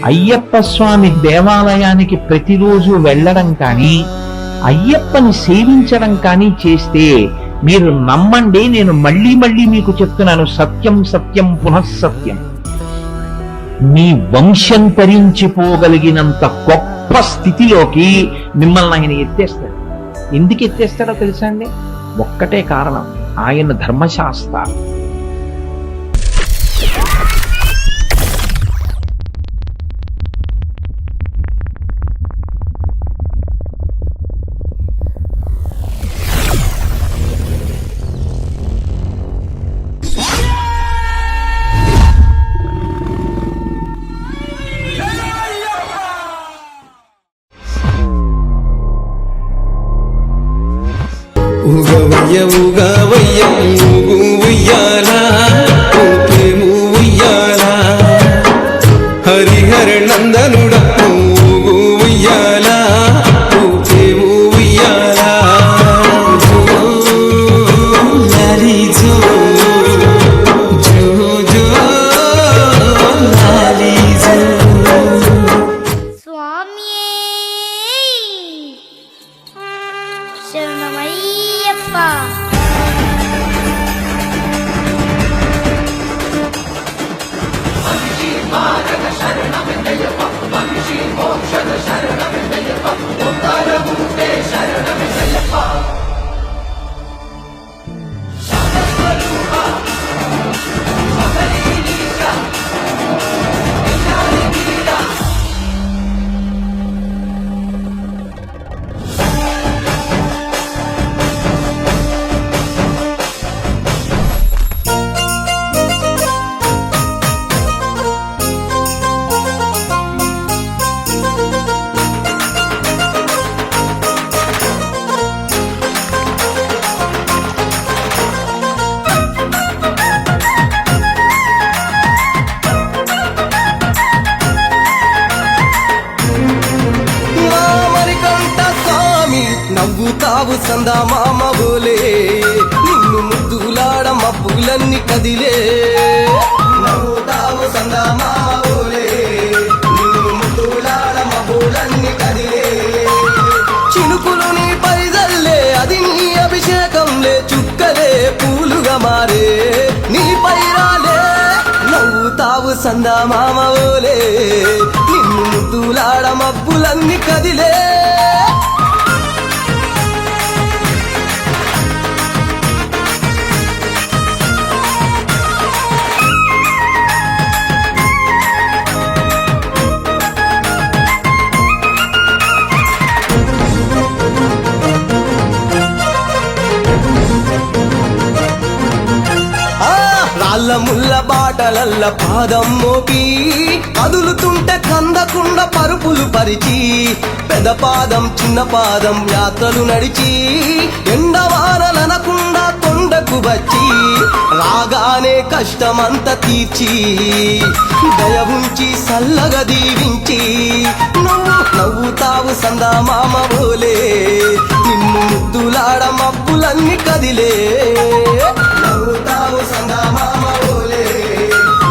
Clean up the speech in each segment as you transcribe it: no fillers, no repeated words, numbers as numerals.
అయ్యప్ప స్వామి దేవాలయానికి ప్రతిరోజు వెళ్ళడం కానీ అయ్యప్పని సేవించడం కానీ చేస్తే మీరు నమ్మండి, నేను మళ్ళీ మళ్ళీ మీకు చెప్తున్నాను, సత్యం సత్యం పునఃసత్యం, మీ వంశం తరించిపోగలిగినంత గొప్ప స్థితిలోకి మిమ్మల్ని ఆయన ఎత్తేస్తాడు. ఎందుకు ఎత్తేస్తాడో తెలుసా అండి? ఒక్కటే కారణం, ఆయన ధర్మశాస్త్రాలు. ఉగవయ్య ఉగవయ్య ఊగు ఉయ్యాలా ఊపేము ఉయ్యాలా హరిహర నందనుడ ఊగు ఉయ్యాలా ఊపేము ఉయ్యాలా లాలి జో జో జో లాలి జో. స్వామియే శరణమయ్యప్ప. నవ్వుతావు సందా మామ బోలే, నిన్ను ముద్దులాడ మబ్బులన్నీ కదిలే. నవ్వుతావు సందా మామ బోలే, నిన్ను ముద్దులాడ మబ్బులన్నీ కదిలే. చినుకులు నీ పైదల్లే, అది నీ అభిషేకంలే, చుక్కలే పూలుగా మారే నీ పైరాలే. నవ్వుతావు సందా మామ బోలే, నిన్ను ముద్దులాడ మబ్బులన్నీ కదిలే. రాళ్ళ ముళ్ళ బాటలల్ల పాదం మోపి, కదులుతుంటే కందకుండ పరుపులు పరిచి, పెద్ద పాదం చిన్న పాదం యాత్రలు నడిచి, ఎండవానలనకుండా తొండకు వచ్చి, రాగానే కష్టమంత తీర్చి, దయ ఉంచి సల్లగా దీవించి, నువ్వు నవ్వుతావు సందా మామ బోలే, నిన్ను ముద్దులాడ మబ్బులన్నీ కదిలే. నవ్వుతావు సందా మామ బోలే,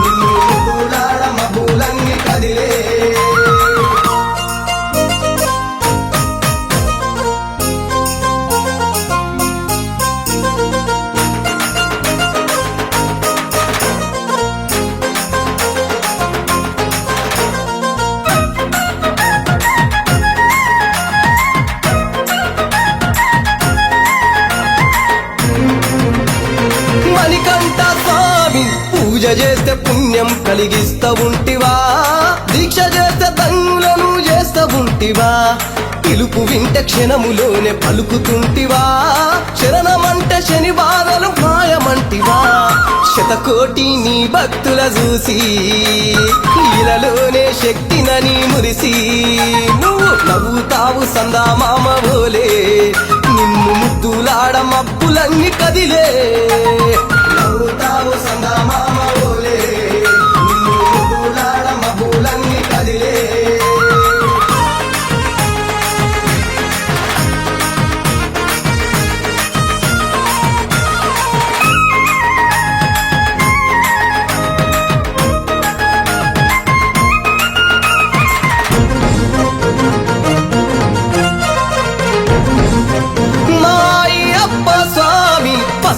నిన్ను ముద్దులాడ మబ్బులన్నీ కదిలే. మణికంఠ స్వామి పూజ చేస్తే పుణ్యం కలిగిస్తా ఉంటివా, దీక్ష చేస్తే ధన్యులను చేస్తా ఉంటివా, పిలుపు వింటే క్షణములోనే పలుకుతుంటివా, శరణమంటే శనివారాలు మాయమంటివా. శతకోటి నీ భక్తుల చూసి ఇలలోనే శక్తినని మురిసి, నువ్వు నవ్వుతావు సందా మామ బోలే, నిన్ను ముద్దులాడ మబ్బులన్నీ కదిలే. నవ్వుతావు సందా మామ బోలే, నిన్ను ముద్దులాడ మబ్బులన్నీ కదిలే.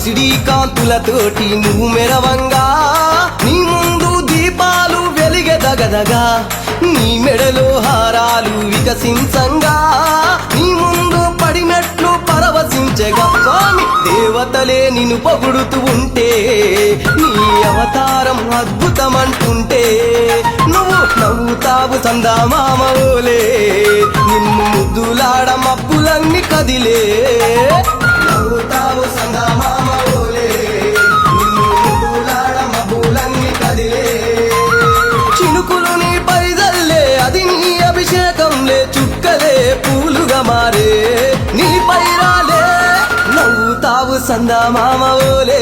పసిడి కాంతులతోటి నువ్వు మెరవంగా నీ ముందు దీపాలు వెలిగెదగదగా నీ మెడలో హారాలు వికసించంగా నీ ముందు పడినట్లు పరవశించగా స్వామి దేవతలే నిన్ను పొగుడుతూ ఉంటే నీ అవతారం అద్భుతమంటుంటే నువ్వు నవ్వుతావు సందామామోలే నిన్ను ముద్దులాడ మబ్బులన్నీ కదిలే నవ్వుతావు సందామామోలే నిన్ను ముద్దులాడ మబ్బులన్నీ కదిలే చినుకులు నీ పైదల్లే అది నీ అభిషేకంలే చుక్కలే పూలుగా మారే నీ పైరాలే నవ్వుతావు సందామామోలే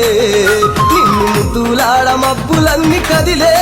నిన్ను ముద్దులాడ మబ్బులన్నీ కదిలే